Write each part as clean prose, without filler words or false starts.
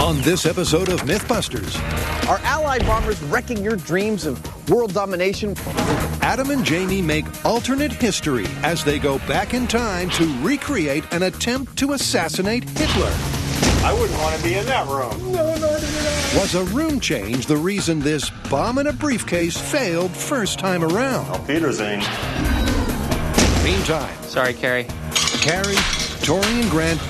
On this episode of Mythbusters, are Allied bombers wrecking your dreams of world domination? Adam and Jamie make alternate history as they go back in time to recreate an attempt to assassinate Hitler. I wouldn't want to be in that room. No, not at all. Was a room change the reason this bomb in a briefcase failed first time around? Auf Wiedersehen. Meantime, Sorry, Carrie. Carrie, Tori, and Grant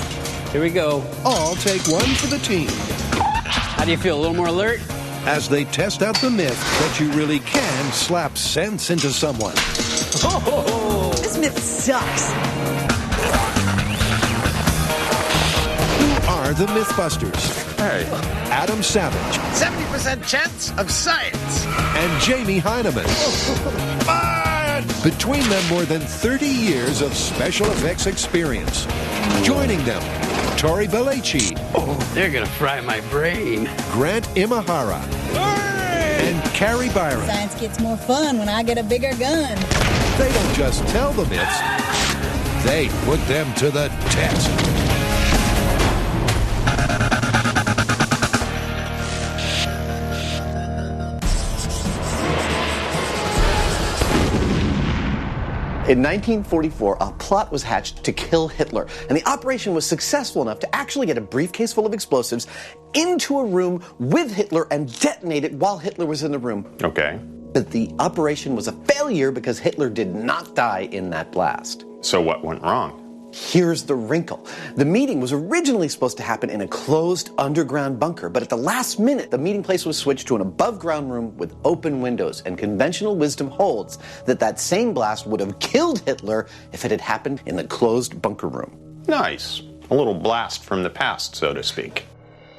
Here we go. all take one for the team How do you feel? A little more alert? as they test out the myth that you really can slap sense into someone. This myth sucks. Who are the Mythbusters? Hey. Adam Savage 70% chance of science. and Jamie Heineman. Between them, more than 30 years of special effects experience. Joining them, Tori Belleci, They're gonna fry my brain. Grant Imahara, and Carrie Byron. Science gets more fun when I get a bigger gun. They don't just tell the myths, they put them to the test. In 1944, a plot was hatched to kill Hitler, and the operation was successful enough to actually get a briefcase full of explosives into a room with Hitler and detonate it while Hitler was in the room. Okay. But the operation was a failure because Hitler did not die in that blast. So what went wrong? Here's the wrinkle. The meeting was originally supposed to happen in a closed underground bunker, but at the last minute, the meeting place was switched to an above-ground room with open windows, and conventional wisdom holds that that same blast would have killed Hitler if it had happened in the closed bunker room. Nice. A little blast from the past, so to speak.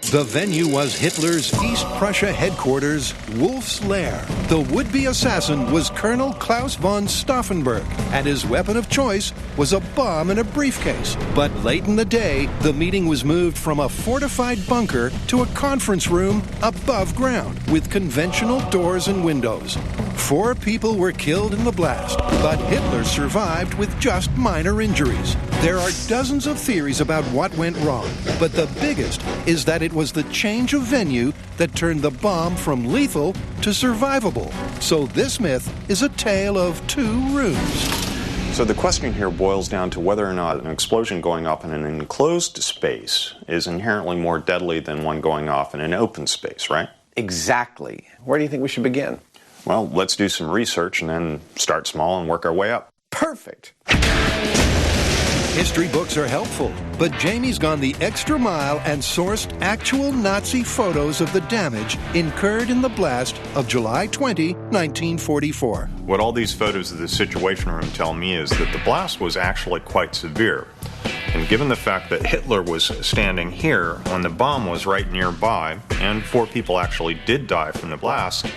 The venue was Hitler's East Prussia headquarters, Wolf's Lair. The would-be assassin was Colonel Klaus von Stauffenberg, and his weapon of choice was a bomb in a briefcase. But late in the day, the meeting was moved from a fortified bunker to a conference room above ground with conventional doors and windows. 4 people were killed in the blast, but Hitler survived with just minor injuries. There are dozens of theories about what went wrong, but the biggest is that it was the change of venue that turned the bomb from lethal to survivable. So this myth is a tale of 2 rooms. So the question here boils down to whether or not an explosion going off in an enclosed space is inherently more deadly than one going off in an open space, right? Exactly. Where do you think we should begin? Well, let's do some research and then start small and work our way up. Perfect. History books are helpful, but Jamie's gone the extra mile and sourced actual Nazi photos of the damage incurred in the blast of July 20, 1944. What all these photos of the Situation Room tell me is that the blast was actually quite severe. And given the fact that Hitler was standing here when the bomb was right nearby, and 4 people actually did die from the blast,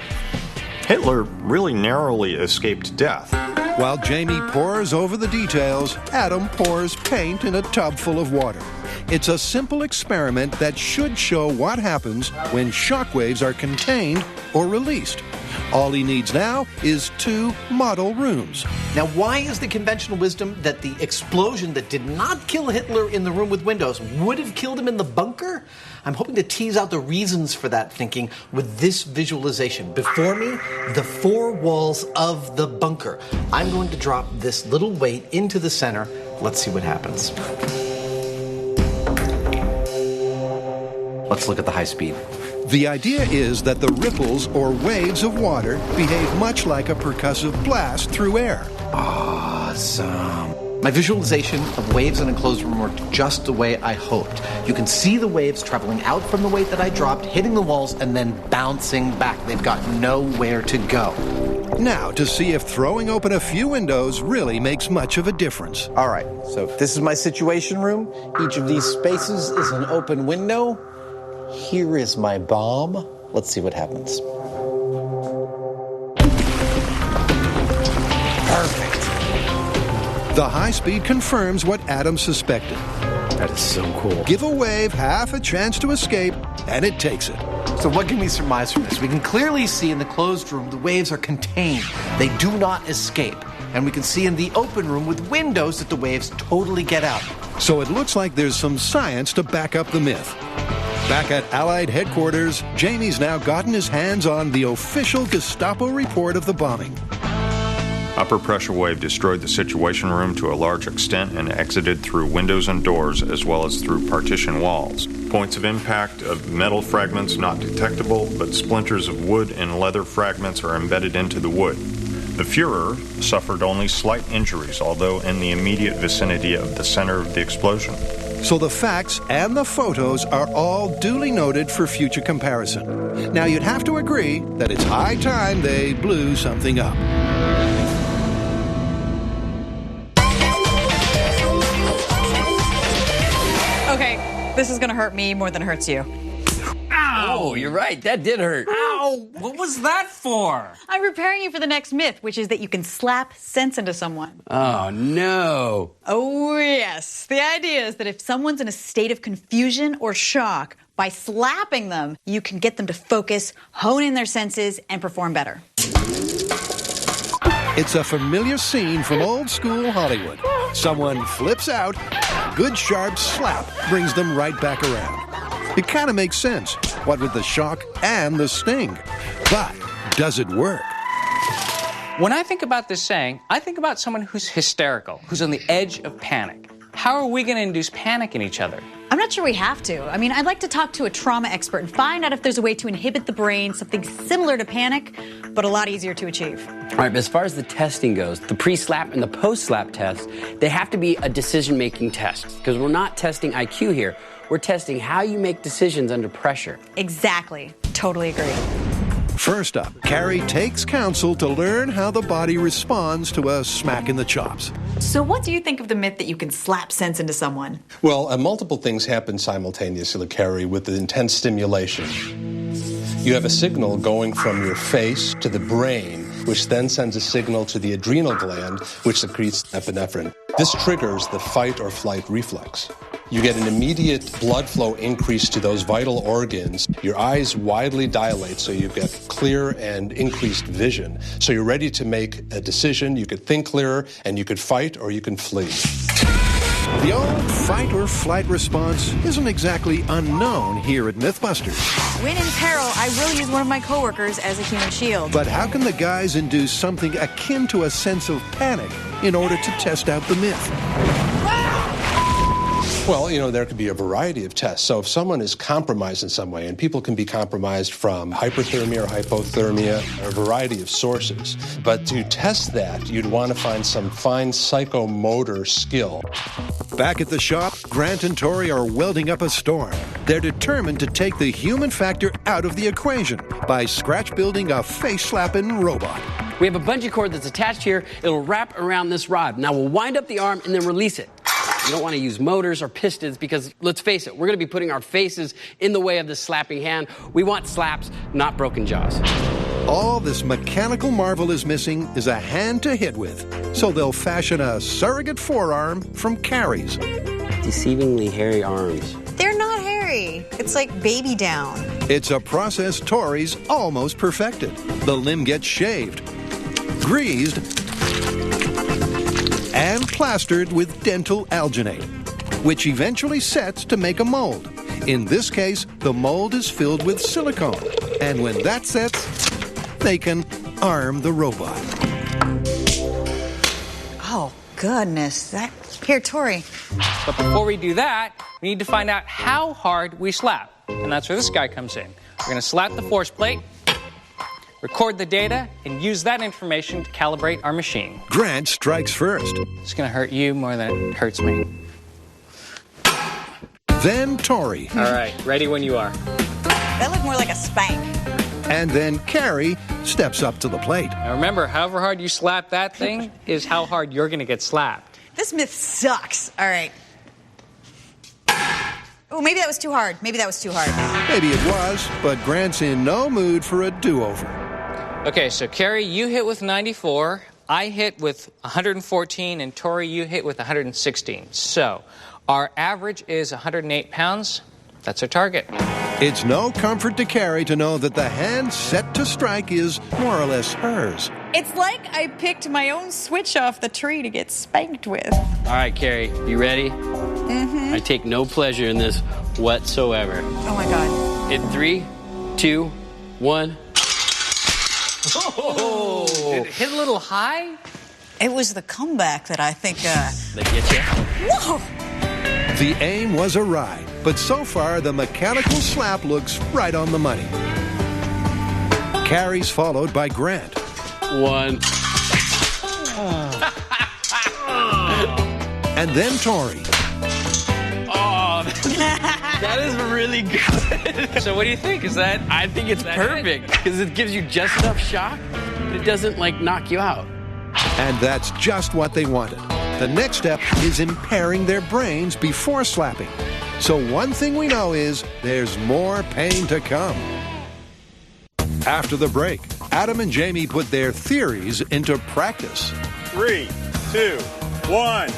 Hitler really narrowly escaped death. While Jamie pores over the details, Adam pours paint in a tub full of water. It's a simple experiment that should show what happens when shockwaves are contained or released. All he needs now is 2 model rooms. Now, why is the conventional wisdom that the explosion that did not kill Hitler in the room with windows would have killed him in the bunker? I'm hoping to tease out the reasons for that thinking with this visualization. Before me, the 4 walls of the bunker. I'm going to drop this little weight into the center. Let's see what happens. Let's look at the high speed. The idea is that the ripples or waves of water behave much like a percussive blast through air. Awesome. My visualization of waves in an enclosed room worked just the way I hoped. You can see the waves traveling out from the weight that I dropped, hitting the walls, and then bouncing back. They've got nowhere to go. Now, to see if throwing open a few windows really makes much of a difference. All right, so this is my Situation Room. Each of these spaces is an open window. Here is my bomb. Let's see what happens. Perfect. The high speed confirms what Adam suspected. That is so cool. Give a wave half a chance to escape, and it takes it. So what can we surmise from this? We can clearly see in the closed room the waves are contained. They do not escape. And we can see in the open room with windows that the waves totally get out. So it looks like there's some science to back up the myth. Back at Allied headquarters, Jamie's now gotten his hands on the official Gestapo report of the bombing. Upper pressure wave destroyed the Situation Room to a large extent and exited through windows and doors as well as through partition walls. Points of impact of metal fragments not detectable, but splinters of wood and leather fragments are embedded into the wood. The Führer suffered only slight injuries, although in the immediate vicinity of the center of the explosion. So the facts and the photos are all duly noted for future comparison. Now you'd have to agree that it's high time they blew something up. Okay, this is gonna hurt me more than it hurts you. Oh, you're right. That did hurt. Ow! What was that for? I'm preparing you for the next myth, which is that you can slap sense into someone. Oh, no. Oh, yes. The idea is that if someone's in a state of confusion or shock, by slapping them, you can get them to focus, hone in their senses, and perform better. It's a familiar scene from old school Hollywood. Someone flips out, a good sharp slap brings them right back around. It kind of makes sense, what with the shock and the sting. But does it work? When I think about this saying, I think about someone who's hysterical, who's on the edge of panic. How are we going to induce panic in each other? I'm not sure we have to. I mean, I'd like to talk to a trauma expert and find out if there's a way to inhibit the brain, something similar to panic, but a lot easier to achieve. All right, but as far as the testing goes, the pre-slap and the post-slap test, they have to be a decision-making test, because we're not testing IQ here. We're testing how you make decisions under pressure. Exactly. Totally agree. First up, Carrie takes counsel to learn how the body responds to a smack in the chops. So what do you think of the myth that you can slap sense into someone? Well, multiple things happen simultaneously, Carrie, with the intense stimulation. You have a signal going from your face to the brain, which then sends a signal to the adrenal gland, which secretes epinephrine. This triggers the fight or flight reflex. You get an immediate blood flow increase to those vital organs. Your eyes widely dilate, so you get clear and increased vision. So you're ready to make a decision. You could think clearer, and you could fight or you can flee. The old fight or flight response isn't exactly unknown here at Mythbusters. When in peril, I will use one of my coworkers as a human shield. But how can the guys induce something akin to a sense of panic in order to test out the myth? Well, there could be a variety of tests. So if someone is compromised in some way, and people can be compromised from hyperthermia or hypothermia, a variety of sources. But to test that, you'd want to find some fine psychomotor skill. Back at the shop, Grant and Tori are welding up a storm. They're determined to take the human factor out of the equation by scratch building a face-slapping robot. We have a bungee cord that's attached here. It'll wrap around this rod. Now we'll wind up the arm and then release it. You don't want to use motors or pistons because, let's face it, we're going to be putting our faces in the way of this slapping hand. We want slaps, not broken jaws. All this mechanical marvel is missing is a hand to hit with. So they'll fashion a surrogate forearm from Carrie's. Deceivingly hairy arms. They're not hairy. It's like baby down. It's a process Tori's almost perfected. The limb gets shaved, greased, and plastered with dental alginate, which eventually sets to make a mold. In this case, the mold is filled with silicone, and when that sets, they can arm the robot. Oh, goodness. Here, Tori. But before we do that, we need to find out how hard we slap. And that's where this guy comes in. We're going to slap the force plate, record the data, and use that information to calibrate our machine. Grant strikes first. It's going to hurt you more than it hurts me. Then Tori. All right, ready when you are. That looked more like a spank. And then Carrie steps up to the plate. Now remember, however hard you slap that thing is how hard you're going to get slapped. This myth sucks. All right. Oh, maybe that was too hard. Maybe it was, but Grant's in no mood for a do-over. Okay, so Carrie, you hit with 94, I hit with 114, and Tori, you hit with 116. So our average is 108 pounds. That's our target. It's no comfort to Carrie to know that the hand set to strike is more or less hers. It's like I picked my own switch off the tree to get spanked with. All right, Carrie, you ready? I take no pleasure in this whatsoever. Oh my God. In 3, 2, 1. Oh! Did it hit a little high? It was the comeback that I think, They get you. whoa! The aim was a ride, but so far the mechanical slap looks right on the money. Carrie's followed by Grant. 1. And then Tori. Oh, that is really good. So what do you think? Is that... I think it's perfect because it gives you just enough shock, but it doesn't like knock you out. And that's just what they wanted. The next step is impairing their brains before slapping. So one thing we know is there's more pain to come. After the break, Adam and Jamie put their theories into practice. 3, 2, 1.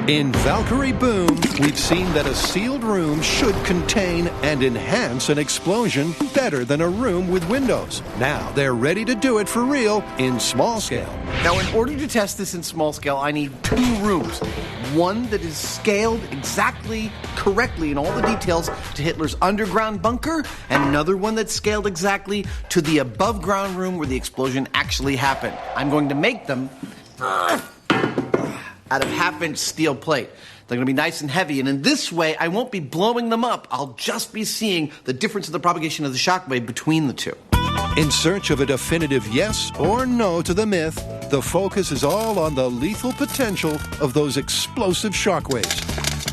In Valkyrie Boom, we've seen that a sealed room should contain and enhance an explosion better than a room with windows. Now they're ready to do it for real in small scale. Now, in order to test this in small scale, I need 2 rooms. One that is scaled exactly correctly in all the details to Hitler's underground bunker, and another one that's scaled exactly to the above ground room where the explosion actually happened. I'm going to make them out of 1/2-inch steel plate. They're going to be nice and heavy, and in this way, I won't be blowing them up. I'll just be seeing the difference in the propagation of the shock wave between the two. In search of a definitive yes or no to the myth, the focus is all on the lethal potential of those explosive shockwaves.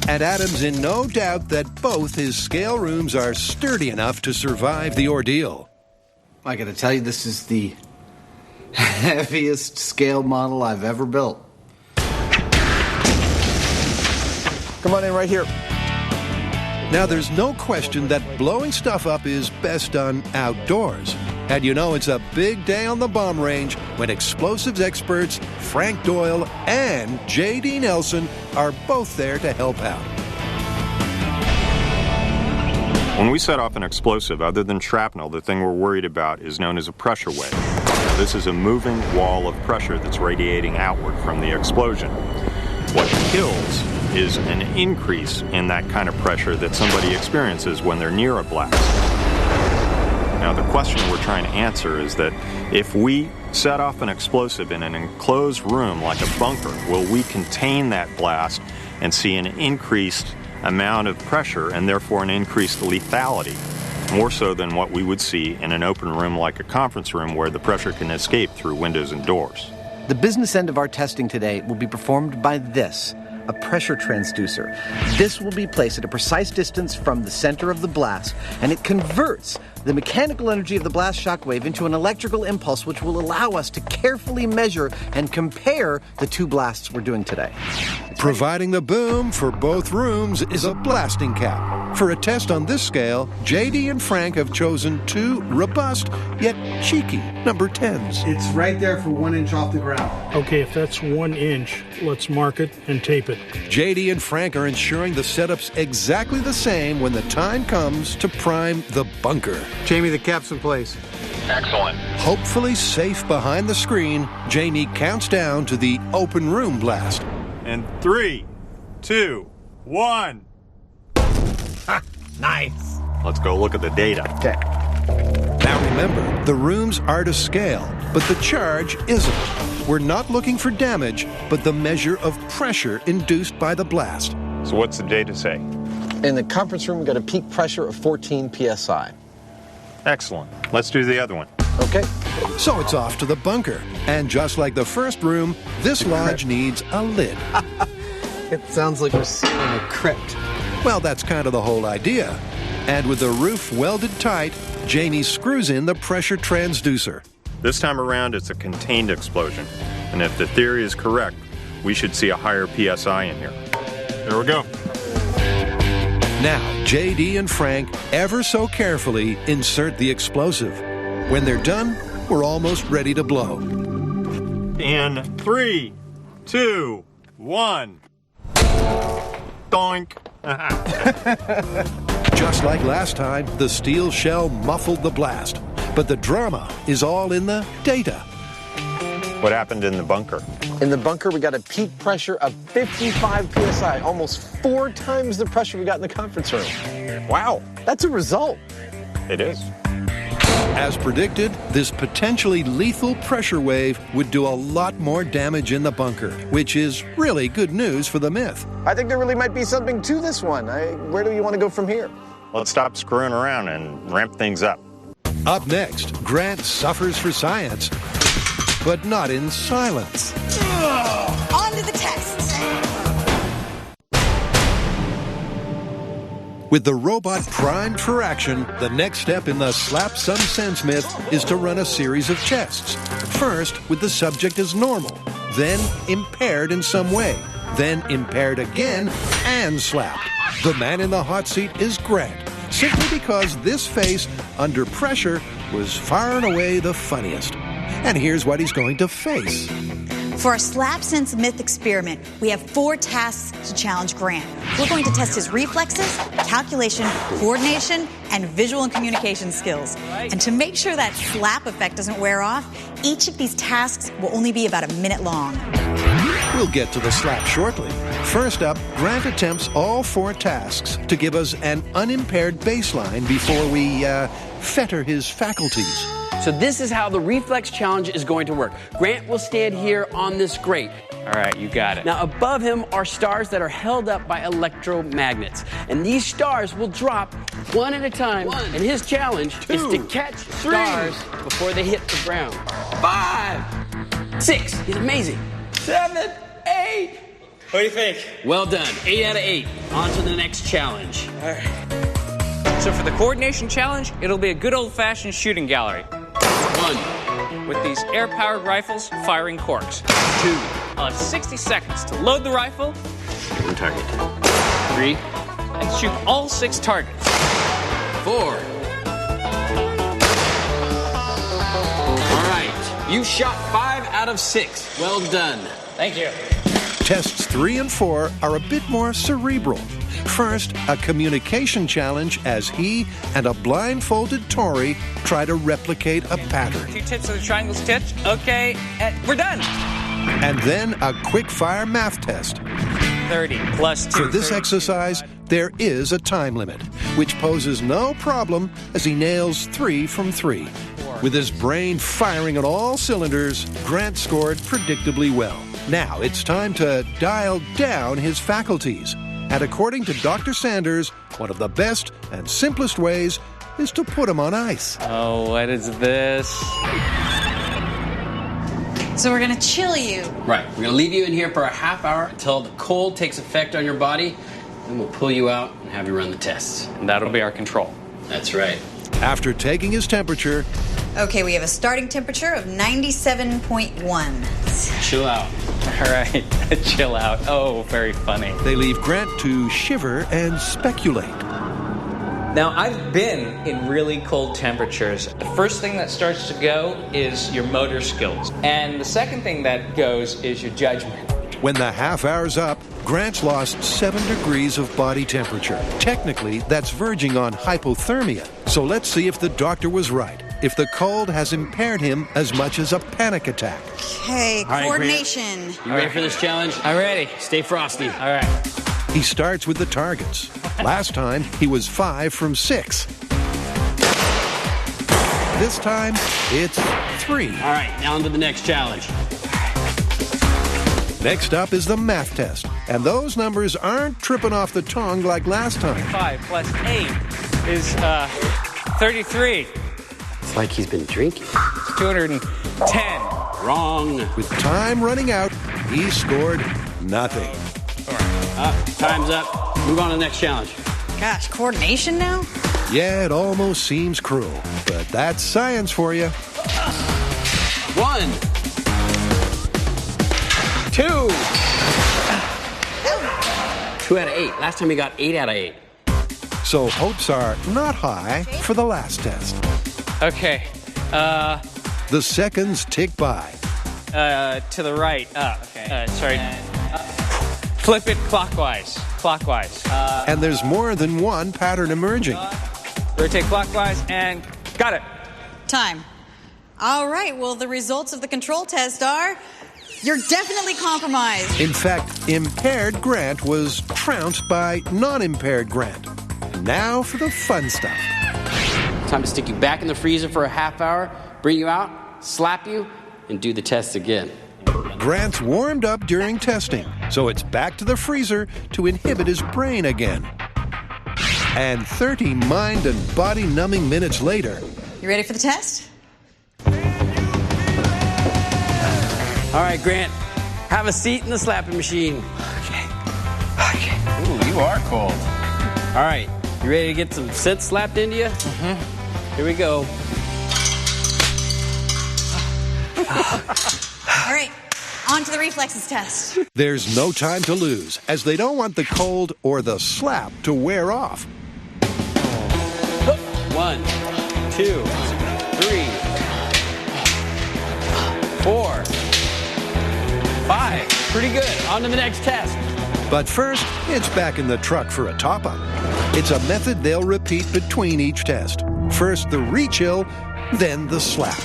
And Adam's in no doubt that both his scale rooms are sturdy enough to survive the ordeal. I got to tell you, this is the heaviest scale model I've ever built. Come on in right here. Now, there's no question that blowing stuff up is best done outdoors. And you know it's a big day on the bomb range when explosives experts Frank Doyle and J.D. Nelson are both there to help out. When we set off an explosive, other than shrapnel, the thing we're worried about is known as a pressure wave. This is a moving wall of pressure that's radiating outward from the explosion. What kills is an increase in that kind of pressure that somebody experiences when they're near a blast. Now, the question we're trying to answer is that if we set off an explosive in an enclosed room like a bunker, will we contain that blast and see an increased amount of pressure and therefore an increased lethality, more so than what we would see in an open room like a conference room where the pressure can escape through windows and doors? The business end of our testing today will be performed by this, a pressure transducer. This will be placed at a precise distance from the center of the blast, and it converts the mechanical energy of the blast shock wave into an electrical impulse which will allow us to carefully measure and compare the 2 blasts we're doing today. Providing the boom for both rooms is a blasting cap. For a test on this scale, J.D. and Frank have chosen 2 robust yet cheeky number 10s. It's right there for 1 inch off the ground. Okay, if that's 1 inch, let's mark it and tape it. J.D. and Frank are ensuring the setup's exactly the same when the time comes to prime the bunker. Jamie, the cap's in place. Excellent. Hopefully safe behind the screen, Jamie counts down to the open room blast. And 3, 2, 1. Nice. Let's go look at the data. Okay. Now remember, the rooms are to scale, but the charge isn't. We're not looking for damage, but the measure of pressure induced by the blast. So what's the data say? In the conference room, we got a peak pressure of 14 psi. Excellent. Let's do the other one. Okay. So it's off to the bunker. And just like the first room, this lodge needs a lid. It sounds like we're sealing a crypt. Well, that's kind of the whole idea. And with the roof welded tight, Jamie screws in the pressure transducer. This time around, it's a contained explosion. And if the theory is correct, we should see a higher PSI in here. There we go. Now, J.D. and Frank ever so carefully insert the explosive. When they're done, we're almost ready to blow. In 3, 2, 1. Doink. Just like last time, the steel shell muffled the blast. But the drama is all in the data. What happened in the bunker? In the bunker, we got a peak pressure of 55 psi, almost 4 times the pressure we got in the conference room. Wow, that's a result. It is. As predicted, this potentially lethal pressure wave would do a lot more damage in the bunker, which is really good news for the myth. I think there really might be something to this one. Where do you want to go from here? Let's stop screwing around and ramp things up. Up next, Grant suffers for science, but not in silence. On to the tests. With the robot primed for action, the next step in the slap some sense myth is to run a series of tests. First, with the subject as normal, then impaired in some way, then impaired again and slapped. The man in the hot seat is Grant, simply because this face, under pressure, was far and away the funniest. And here's what he's going to face. For our Slap Sense Myth experiment, we have 4 tasks to challenge Grant. We're going to test his reflexes, calculation, coordination, and visual and communication skills. And to make sure that slap effect doesn't wear off, each of these tasks will only be about a minute long. We'll get to the slap shortly. First up, Grant attempts all 4 tasks to give us an unimpaired baseline before we fetter his faculties. So this is how the reflex challenge is going to work. Grant will stand here on this grate. All right, you got it. Now, above him are stars that are held up by electromagnets. And these stars will drop one at a time. And his challenge is to catch stars before they hit the ground. 5, 6, he's amazing. 7, 8. What do you think? Well done, 8 out of 8. On to the next challenge. All right. So for the coordination challenge, it'll be a good old-fashioned shooting gallery. 1. With these air-powered rifles firing corks. 2. I'll have 60 seconds to load the rifle. On target. 3. And shoot all 6 targets. 4. All right, you shot 5 out of 6. Well done. Thank you. Tests 3 and 4 are a bit more cerebral. First, a communication challenge as he and a blindfolded Tory try to replicate a pattern. 2 tips of the triangle stitch. Okay, and we're done. And then a quick-fire math test. 30 plus 2. For this exercise, there is a time limit, which poses no problem as he nails 3 from 3. With his brain firing on all cylinders, Grant scored predictably well. Now it's time to dial down his faculties. And according to Dr. Sanders, one of the best and simplest ways is to put him on ice. Oh, what is this? So we're going to chill you. Right, we're going to leave you in here for a half hour until the cold takes effect on your body. Then we'll pull you out and have you run the tests. And that'll be our control. That's right. After taking his temperature... Okay, we have a starting temperature of 97.1. Chill out. All right, chill out. Oh, very funny. They leave Grant to shiver and speculate. Now, I've been in really cold temperatures. The first thing that starts to go is your motor skills. And the second thing that goes is your judgment. When the half hour's up, Grant's lost 7 degrees of body temperature. Technically, that's verging on hypothermia. So let's see if the doctor was right. If the cold has impaired him as much as a panic attack. Okay, coordination. Right, you ready for this challenge? I'm ready. Stay frosty. All right. He starts with the targets. Last time, he was 5 from 6. This time, it's 3. All right, now on to the next challenge. Next up is the math test. And those numbers aren't tripping off the tongue like last time. 5 plus 8 is 33. It's like he's been drinking. 210. Wrong. With time running out, he scored nothing. Time's up. Move on to the next challenge. Gosh, coordination now? Yeah, it almost seems cruel, but that's science for you. 1. 2. 2 out of 8. Last time he got 8 out of 8. So hopes are not high for the last test. Okay. The seconds tick by. To the right. Okay. Sorry. Flip it clockwise. Clockwise. And there's more than one pattern emerging. Rotate clockwise and got it. Time. All right, well, the results of the control test are you're definitely compromised. In fact, impaired Grant was trounced by non-impaired Grant. Now for the fun stuff. Time to stick you back in the freezer for a half hour, bring you out, slap you, and do the test again. Grant's warmed up during testing, so it's back to the freezer to inhibit his brain again. And 30 mind and body numbing minutes later. You ready for the test? All right, Grant, have a seat in the slapping machine. Okay. Ooh, you are cold. All right, you ready to get some sense slapped into you? Mm-hmm. Here we go. All right, on to the reflexes test. There's no time to lose, as they don't want the cold or the slap to wear off. 1, 2, 3, 4, 5. Pretty good. On to the next test. But first, it's back in the truck for a top-up. It's a method they'll repeat between each test. First the re-chill, then the slap.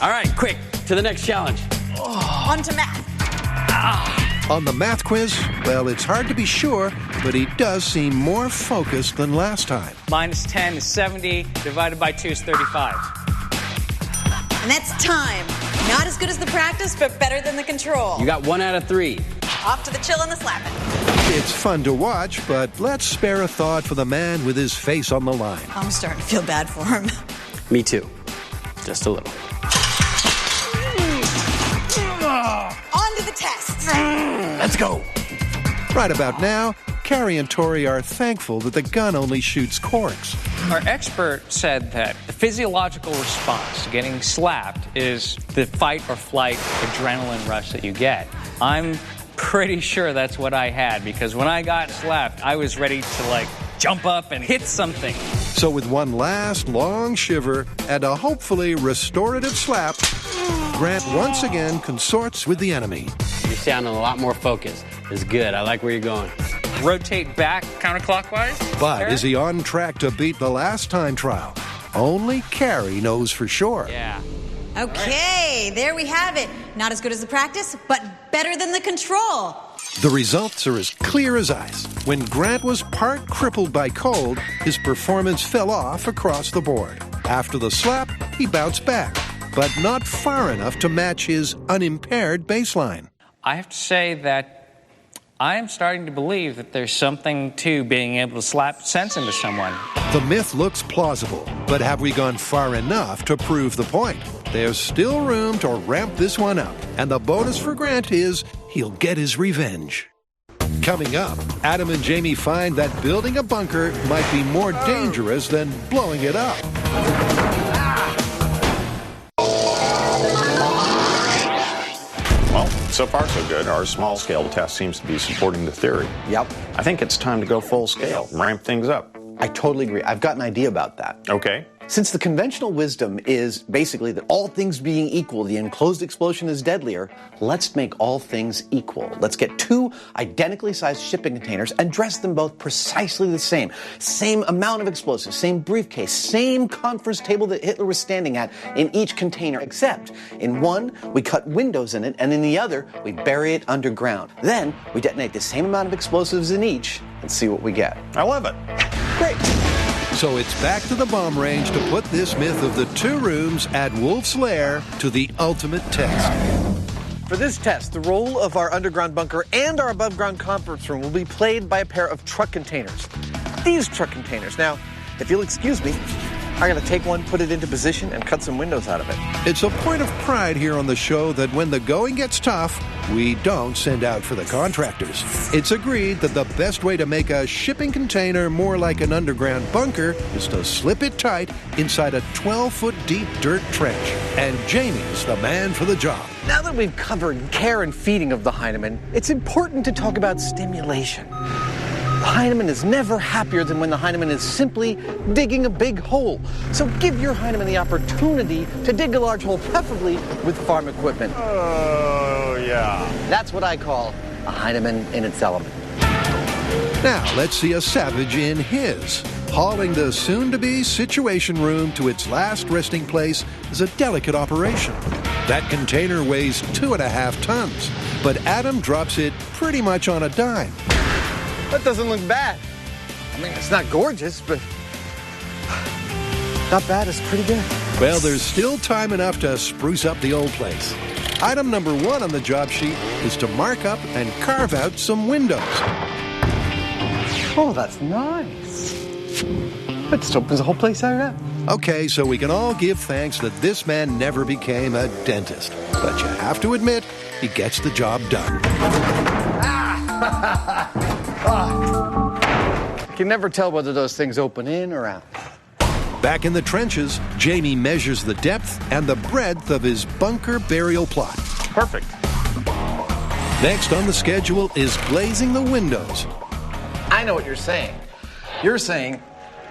All right, quick, to the next challenge. On to math. On the math quiz, well, it's hard to be sure, but he does seem more focused than last time. Minus 10 is 70, divided by 2 is 35. And that's time. Not as good as the practice, but better than the control. You got 1 out of 3. Off to the chill and the slapping. It's fun to watch, but let's spare a thought for the man with his face on the line. I'm starting to feel bad for him. Me too. Just a little. On to the test. Let's go. Right about now, Carrie and Tori are thankful that the gun only shoots corks. Our expert said that the physiological response to getting slapped is the fight or flight adrenaline rush that you get. I'm pretty sure that's what I had, because when I got slapped, I was ready to jump up and hit something. So with one last long shiver and a hopefully restorative slap, Grant once again consorts with the enemy. You're sounding a lot more focused. It's good. I like where you're going. Rotate back counterclockwise. But is he on track to beat the last time trial? Only Carrie knows for sure. Yeah. Okay, there we have it. Not as good as the practice, but better than the control. The results are as clear as ice. When Grant was part crippled by cold, his performance fell off across the board. After the slap, he bounced back, but not far enough to match his unimpaired baseline. I have to say that I am starting to believe that there's something to being able to slap sense into someone. The myth looks plausible, but have we gone far enough to prove the point? There's still room to ramp this one up, and the bonus for Grant is he'll get his revenge. Coming up, Adam and Jamie find that building a bunker might be more dangerous than blowing it up. Well, so far so good. Our small-scale test seems to be supporting the theory. Yep. I think it's time to go full scale, ramp things up. I totally agree. I've got an idea about that. Okay. Since the conventional wisdom is basically that all things being equal, the enclosed explosion is deadlier, let's make all things equal. Let's get 2 identically sized shipping containers and dress them both precisely the same. Same amount of explosives, same briefcase, same conference table that Hitler was standing at in each container, except in one, we cut windows in it, and in the other, we bury it underground. Then, we detonate the same amount of explosives in each and see what we get. I love it. Great. So it's back to the bomb range to put this myth of the 2 rooms at Wolf's Lair to the ultimate test. For this test, the role of our underground bunker and our above-ground conference room will be played by a pair of truck containers. These truck containers. Now, if you'll excuse me, I'm going to take one, put it into position, and cut some windows out of it. It's a point of pride here on the show that when the going gets tough, we don't send out for the contractors. It's agreed that the best way to make a shipping container more like an underground bunker is to slip it tight inside a 12-foot deep dirt trench. And Jamie's the man for the job. Now that we've covered care and feeding of the Heinemann, it's important to talk about stimulation. The Heinemann is never happier than when the Heinemann is simply digging a big hole. So give your Heinemann the opportunity to dig a large hole, preferably with farm equipment. Oh, yeah. That's what I call a Heinemann in its element. Now let's see a savage in his. Hauling the soon-to-be Situation Room to its last resting place is a delicate operation. That container weighs 2.5 tons, but Adam drops it pretty much on a dime. That doesn't look bad. I mean, it's not gorgeous, but not bad. It's pretty good. Well, there's still time enough to spruce up the old place. Item number 1 on the job sheet is to mark up and carve out some windows. Oh, that's nice. That just opens the whole place out of that. Okay, so we can all give thanks that this man never became a dentist. But you have to admit, he gets the job done. You can never tell whether those things open in or out. Back in the trenches, Jamie measures the depth and the breadth of his bunker burial plot. Perfect. Next on the schedule is glazing the windows. I know what you're saying. You're saying,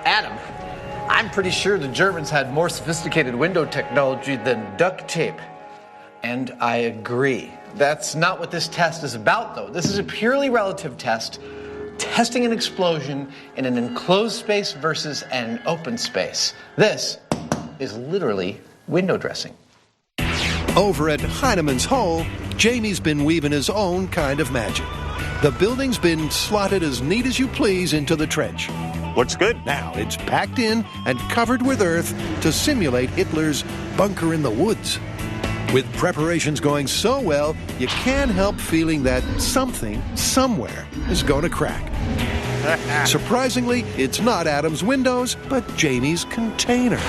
Adam, I'm pretty sure the Germans had more sophisticated window technology than duct tape. And I agree. That's not what this test is about, though. This is a purely relative test, testing an explosion in an enclosed space versus an open space. This is literally window dressing. Over at Heinemann's Hole, Jamie's been weaving his own kind of magic. The building's been slotted as neat as you please into the trench. Looks good. Now it's packed in and covered with earth to simulate Hitler's bunker in the woods. With preparations going so well, you can't help feeling that something, somewhere, is going to crack. Surprisingly, it's not Adam's windows, but Jamie's container.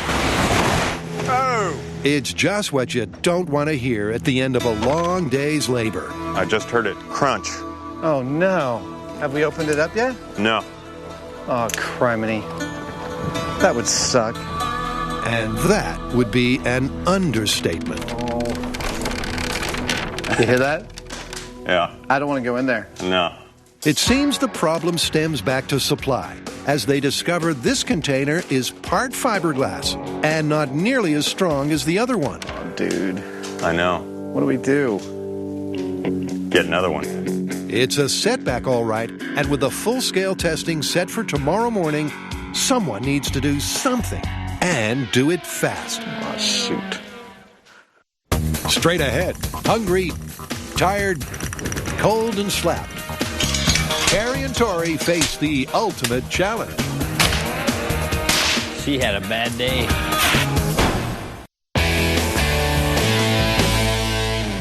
Oh! It's just what you don't want to hear at the end of a long day's labor. I just heard it crunch. Oh, no. Have we opened it up yet? No. Oh, criminy. That would suck. And that would be an understatement. Oh. You hear that? Yeah. I don't want to go in there. No. It seems the problem stems back to supply, as they discover this container is part fiberglass and not nearly as strong as the other one. Oh, dude. I know. What do we do? Get another one. It's a setback, all right, and with the full-scale testing set for tomorrow morning, someone needs to do something, and do it fast. Oh, shoot. Straight ahead, hungry, tired, cold, and slapped. Carrie and Tori face the ultimate challenge. She had a bad day.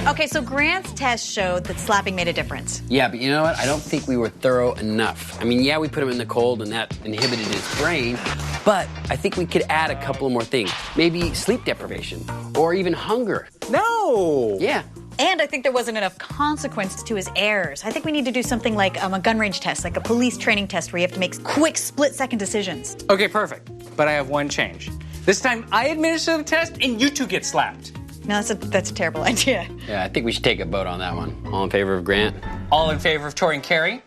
Okay, so Grant's test showed that slapping made a difference. Yeah, but you know what? I don't think we were thorough enough. I mean, yeah, we put him in the cold and that inhibited his brain, but I think we could add a couple more things. Maybe sleep deprivation or even hunger. No! Yeah. And I think there wasn't enough consequence to his errors. I think we need to do something like a gun range test, like a police training test where you have to make quick split-second decisions. Okay, perfect. But I have one change. This time I administer the test and you two get slapped. No, that's a terrible idea. Yeah, I think we should take a vote on that one. All in favor of Grant? All in favor of Tori and Carrie?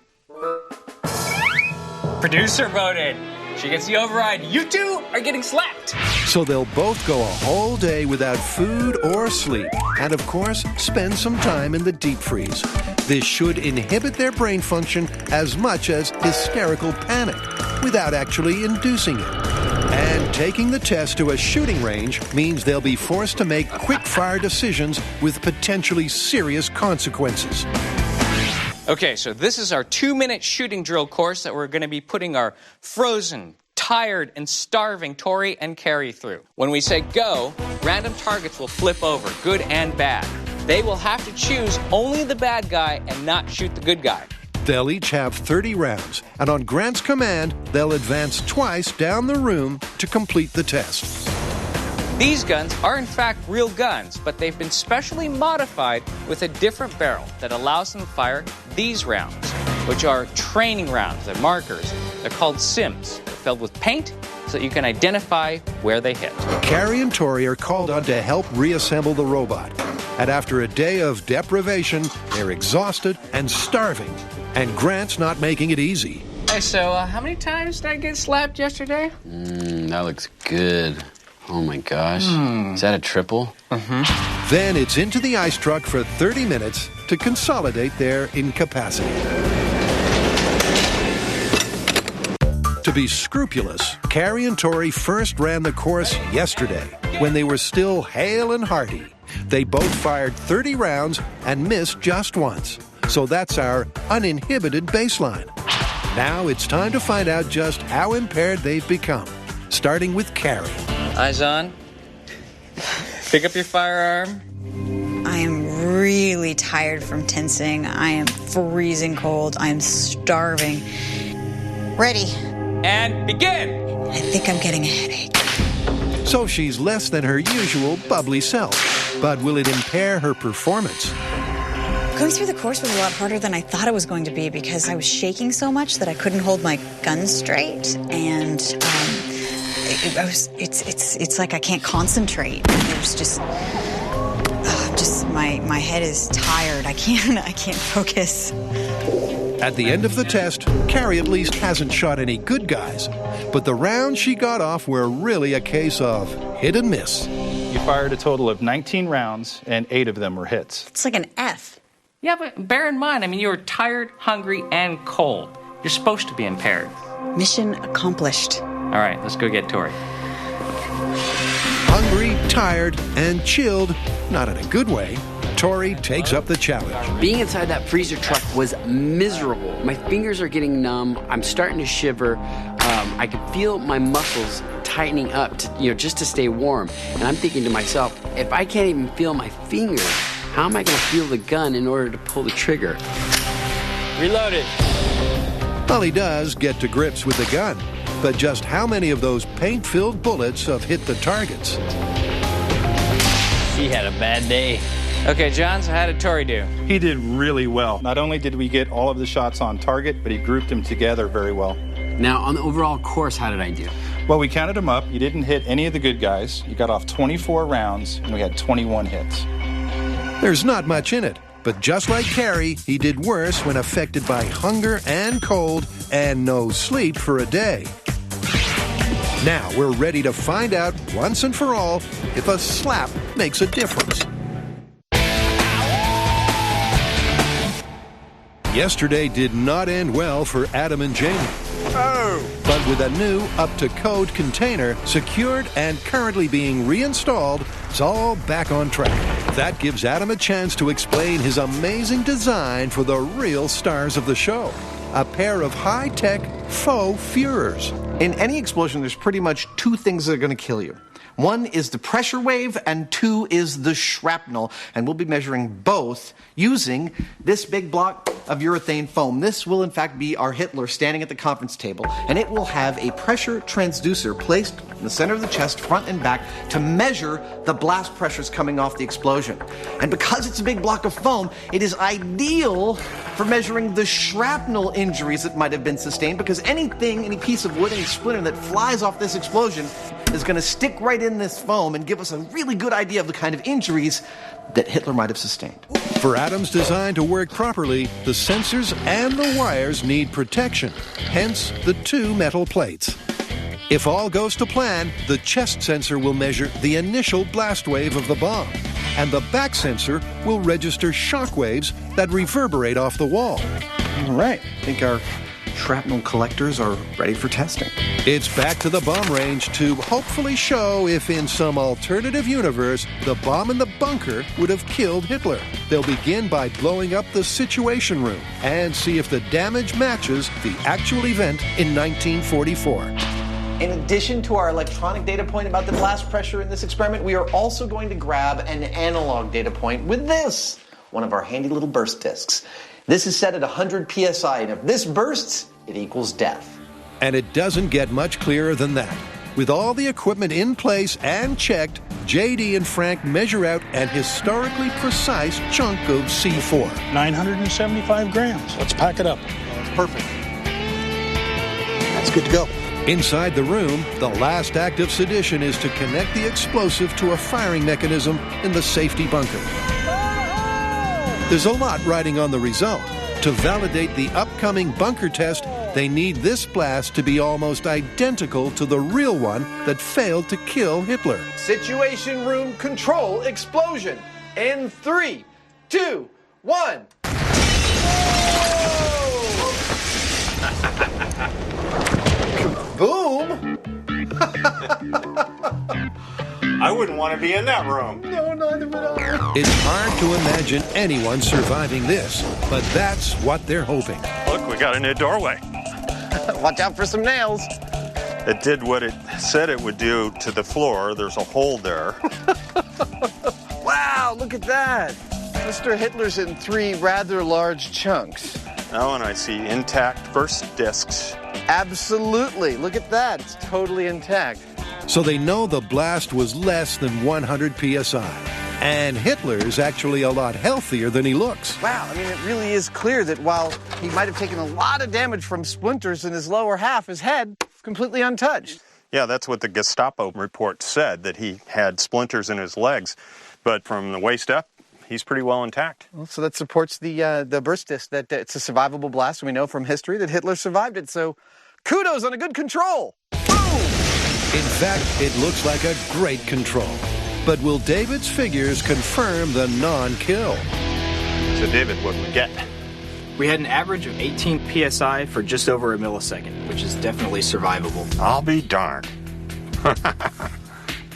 Producer voted. She gets the override. You two are getting slapped. So they'll both go a whole day without food or sleep, and of course, spend some time in the deep freeze. This should inhibit their brain function as much as hysterical panic, without actually inducing it. And taking the test to a shooting range means they'll be forced to make quick-fire decisions with potentially serious consequences. Okay, so this is our 2-minute shooting drill course that we're going to be putting our frozen, tired, and starving Tori and Carrie through. When we say go, random targets will flip over, good and bad. They will have to choose only the bad guy and not shoot the good guy. They'll each have 30 rounds, and on Grant's command, they'll advance twice down the room to complete the test. These guns are in fact real guns, but they've been specially modified with a different barrel that allows them to fire these rounds, which are training rounds. They're markers. They're called sims. They're filled with paint so that you can identify where they hit. Carrie and Tori are called on to help reassemble the robot. And after a day of deprivation, they're exhausted and starving. And Grant's not making it easy. Hey, so how many times did I get slapped yesterday? That looks good. Oh my gosh. Is that a triple? Then it's into the ice truck for 30 minutes to consolidate their incapacity. To be scrupulous, Carrie and Tori first ran the course yesterday when they were still hale and hearty. They both fired 30 rounds and missed just once. So that's our uninhibited baseline. Now it's time to find out just how impaired they've become, starting with Carrie. Eyes on. Pick up your firearm. I am really tired from tensing. I am freezing cold. I am starving. Ready. And begin. I think I'm getting a headache. So she's less than her usual bubbly self. But will it impair her performance? Going through the course was a lot harder than I thought it was going to be because I was shaking so much that I couldn't hold my gun straight, and it's like I can't concentrate. It was just my head is tired. I can't focus. At the end of the test, Carrie at least hasn't shot any good guys, but the rounds she got off were really a case of hit and miss. You fired a total of 19 rounds, and 8 of them were hits. It's like an F. Yeah, but bear in mind, you were tired, hungry, and cold. You're supposed to be impaired. Mission accomplished. All right, let's go get Tori. Hungry, tired, and chilled, not in a good way, Tori takes up the challenge. Being inside that freezer truck was miserable. My fingers are getting numb. I'm starting to shiver. I can feel my muscles tightening up to, just to stay warm. And I'm thinking to myself, if I can't even feel my fingers, how am I going to feel the gun in order to pull the trigger? Reloaded. Well, he does get to grips with the gun, but just how many of those paint-filled bullets have hit the targets? She had a bad day. Okay, John, so how did Tori do? He did really well. Not only did we get all of the shots on target, but he grouped them together very well. Now, on the overall course, how did I do? Well, we counted them up. You didn't hit any of the good guys. You got off 24 rounds, and we had 21 hits. There's not much in it, but just like Carrie, he did worse when affected by hunger and cold and no sleep for a day. Now we're ready to find out once and for all if a slap makes a difference. Yesterday did not end well for Adam and Jamie. Oh! But with a new up-to-code container secured and currently being reinstalled, it's all back on track. That gives Adam a chance to explain his amazing design for the real stars of the show. A pair of high-tech faux Führers. In any explosion, there's pretty much 2 things that are going to kill you. One is the pressure wave, and 2 is the shrapnel. And we'll be measuring both using this big block of urethane foam. This will, in fact, be our Hitler standing at the conference table, and it will have a pressure transducer placed in the center of the chest, front and back, to measure the blast pressures coming off the explosion. And because it's a big block of foam, it is ideal for measuring the shrapnel injuries that might have been sustained, because any piece of wood, any splinter that flies off this explosion is going to stick right in this foam and give us a really good idea of the kind of injuries that Hitler might have sustained. For Adam's design to work properly, the sensors and the wires need protection, hence the 2 metal plates. If all goes to plan, the chest sensor will measure the initial blast wave of the bomb, and the back sensor will register shock waves that reverberate off the wall. All right, I think our shrapnel collectors are ready for testing. It's back to the bomb range to hopefully show if in some alternative universe the bomb in the bunker would have killed Hitler. They'll begin by blowing up the Situation Room and see if the damage matches the actual event in 1944. In addition to our electronic data point about the blast pressure in this experiment, we are also going to grab an analog data point with this, one of our handy little burst discs. This is set at 100 psi, and if this bursts, it equals death. And it doesn't get much clearer than that. With all the equipment in place and checked, JD and Frank measure out an historically precise chunk of C4. 975 grams. Let's pack it up. That's perfect. That's good to go. Inside the room, the last act of sedition is to connect the explosive to a firing mechanism in the safety bunker. There's a lot riding on the result. To validate the upcoming bunker test, they need this blast to be almost identical to the real one that failed to kill Hitler. Situation room control explosion in 3, 2, 1. Boom! I wouldn't want to be in that room. No, neither would I. It's hard to imagine anyone surviving this, but that's what they're hoping. Look, we got a new doorway. Watch out for some nails. It did what it said it would do to the floor. There's a hole there. Wow, look at that. Mr. Hitler's in 3 rather large chunks. Oh, and I see intact first discs. Absolutely. Look at that. It's totally intact. So they know the blast was less than 100 psi. And Hitler's actually a lot healthier than he looks. Wow, I mean, it really is clear that while he might have taken a lot of damage from splinters in his lower half, his head completely untouched. Yeah, that's what the Gestapo report said, that he had splinters in his legs. But from the waist up, he's pretty well intact. Well, so that supports the burst disc, that it's a survivable blast. And we know from history that Hitler survived it. So kudos on a good control. Boom! In fact, it looks like a great control. But will David's figures confirm the non-kill? So, David, what we get? We had an average of 18 psi for just over a millisecond, which is definitely survivable. I'll be darned.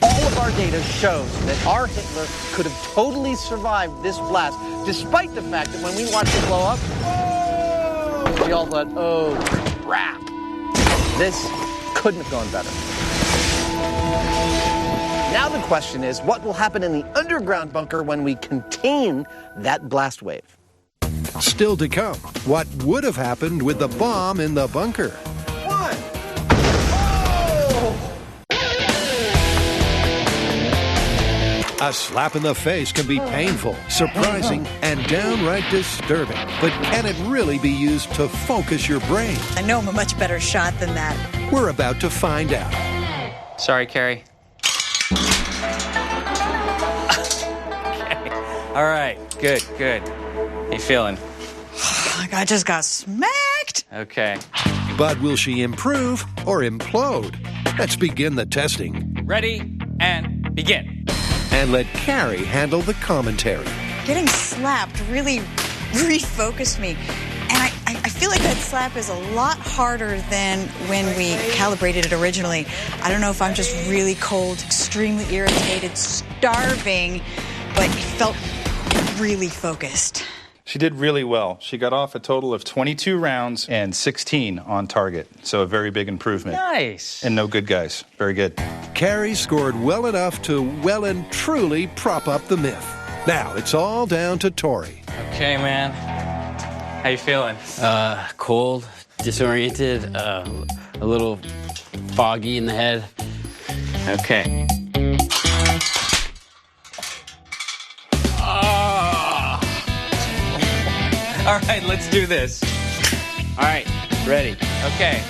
All of our data shows that our Hitler could have totally survived this blast, despite the fact that when we watched it blow up, we all thought, oh, crap. This couldn't have gone better. Now the question is, what will happen in the underground bunker when we contain that blast wave? Still to come, what would have happened with the bomb in the bunker? One. A slap in the face can be painful, surprising, and downright disturbing. But can it really be used to focus your brain? I know I'm a much better shot than that. We're about to find out. Sorry, Carrie. Okay. All right. Good. How you feeling? I just got smacked. Okay. But will she improve or implode? Let's begin the testing. Ready and begin. And let Carrie handle the commentary. Getting slapped really refocused me. And I feel like that slap is a lot harder than when we calibrated it originally. I don't know if I'm just really cold, extremely irritated, starving, but it felt really focused. She did really well. She got off a total of 22 rounds and 16 on target. So a very big improvement. Nice. And no good guys. Very good. Carrie scored well enough to well and truly prop up the myth. Now it's all down to Tori. Okay, man. How you feeling? Cold, disoriented, a little foggy in the head. Okay. All right, let's do this. All right, ready. Okay,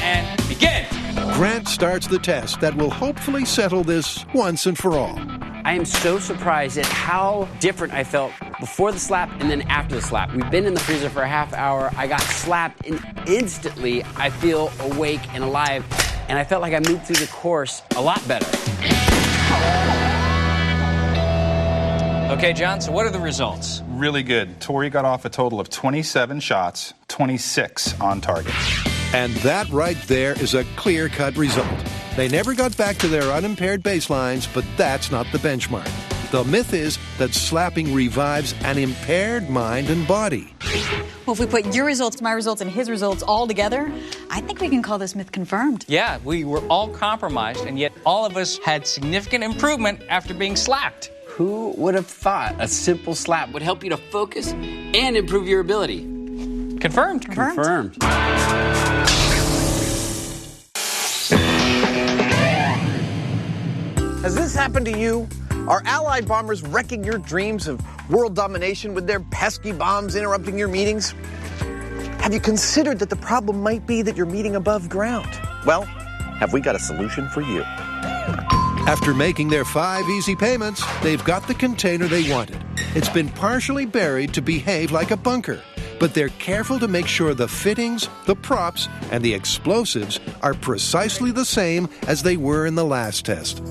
and begin. Grant starts the test that will hopefully settle this once and for all. I am so surprised at how different I felt before the slap and then after the slap. We've been in the freezer for a half hour. I got slapped, and instantly I feel awake and alive, and I felt like I moved through the course a lot better. Okay, John, so what are the results? Really good. Tori got off a total of 27 shots, 26 on target. And that right there is a clear-cut result. They never got back to their unimpaired baselines, but that's not the benchmark. The myth is that slapping revives an impaired mind and body. Well, if we put your results, my results, and his results all together, I think we can call this myth confirmed. Yeah, we were all compromised, and yet all of us had significant improvement after being slapped. Who would have thought a simple slap would help you to focus and improve your ability? Confirmed. Confirmed. Has this happened to you? Are Allied bombers wrecking your dreams of world domination with their pesky bombs interrupting your meetings? Have you considered that the problem might be that you're meeting above ground? Well, have we got a solution for you? After making their 5 easy payments, they've got the container they wanted. It's been partially buried to behave like a bunker, but they're careful to make sure the fittings, the props, and the explosives are precisely the same as they were in the last test.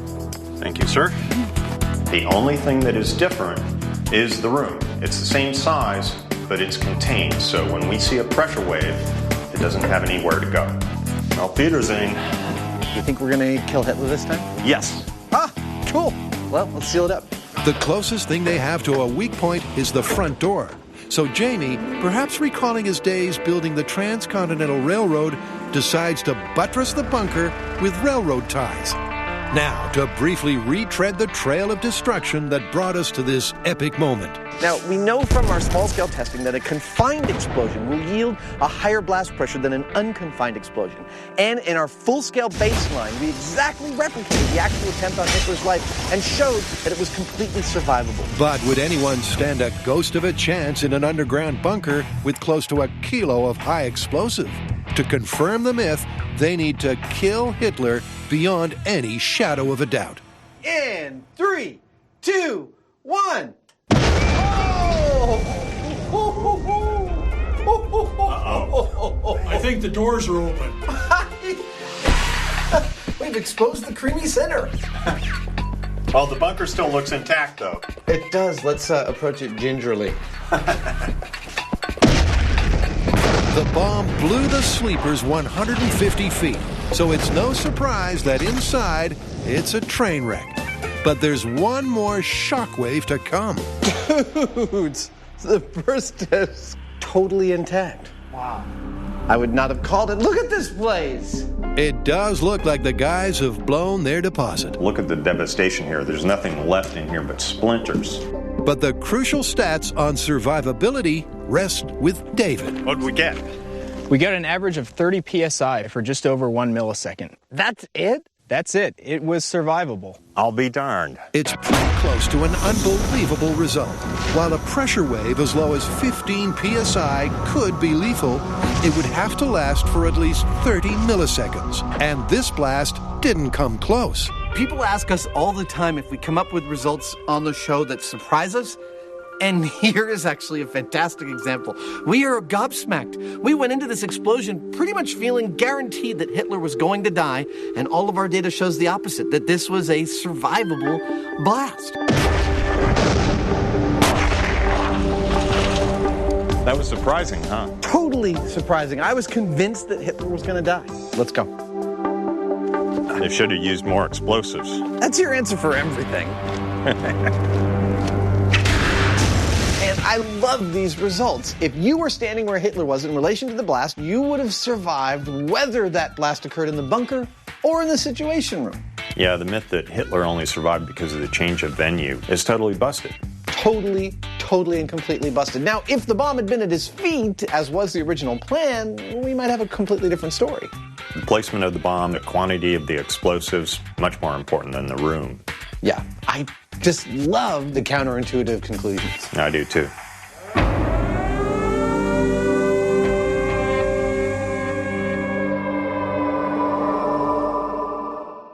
Thank you, sir. The only thing that is different is the room. It's the same size, but it's contained, so when we see a pressure wave, it doesn't have anywhere to go. Well, Peter's in. You think we're going to kill Hitler this time? Yes. Ah, cool. Well, let's seal it up. The closest thing they have to a weak point is the front door. So Jamie, perhaps recalling his days building the Transcontinental Railroad, decides to buttress the bunker with railroad ties. Now, to briefly retread the trail of destruction that brought us to this epic moment. Now, we know from our small-scale testing that a confined explosion will yield a higher blast pressure than an unconfined explosion. And in our full-scale baseline, we exactly replicated the actual attempt on Hitler's life and showed that it was completely survivable. But would anyone stand a ghost of a chance in an underground bunker with close to 1 kilo of high explosive? To confirm the myth, they need to kill Hitler beyond any shadow of a doubt. In 3, 2, 1. I think the doors are open. We've exposed the creamy center. Well, the bunker still looks intact, though. It does. Let's approach it gingerly. The bomb blew the sleepers 150 feet, so it's no surprise that inside it's a train wreck. But there's one more shockwave to come. Dudes, the first test totally intact. Wow. I would not have called it. Look at this place. It does look like the guys have blown their deposit. Look at the devastation here. There's nothing left in here but splinters. But the crucial stats on survivability rest with David. What'd we get? We got an average of 30 psi for just over 1 millisecond. That's it? That's it. It was survivable. I'll be darned. It's pretty close to an unbelievable result. While a pressure wave as low as 15 psi could be lethal, it would have to last for at least 30 milliseconds. And this blast didn't come close. People ask us all the time if we come up with results on the show that surprise us. And here is actually a fantastic example. We are gobsmacked. We went into this explosion pretty much feeling guaranteed that Hitler was going to die, and all of our data shows the opposite, that this was a survivable blast. That was surprising, huh? Totally surprising. I was convinced that Hitler was going to die. Let's go. They should have used more explosives. That's your answer for everything. And I love these results. If you were standing where Hitler was in relation to the blast, you would have survived whether that blast occurred in the bunker or in the Situation Room. Yeah, the myth that Hitler only survived because of the change of venue is totally busted. Totally and completely busted. Now, if the bomb had been at his feet, as was the original plan, we might have a completely different story. The placement of the bomb, the quantity of the explosives, much more important than the room. Yeah, I just love the counterintuitive conclusions. I do too.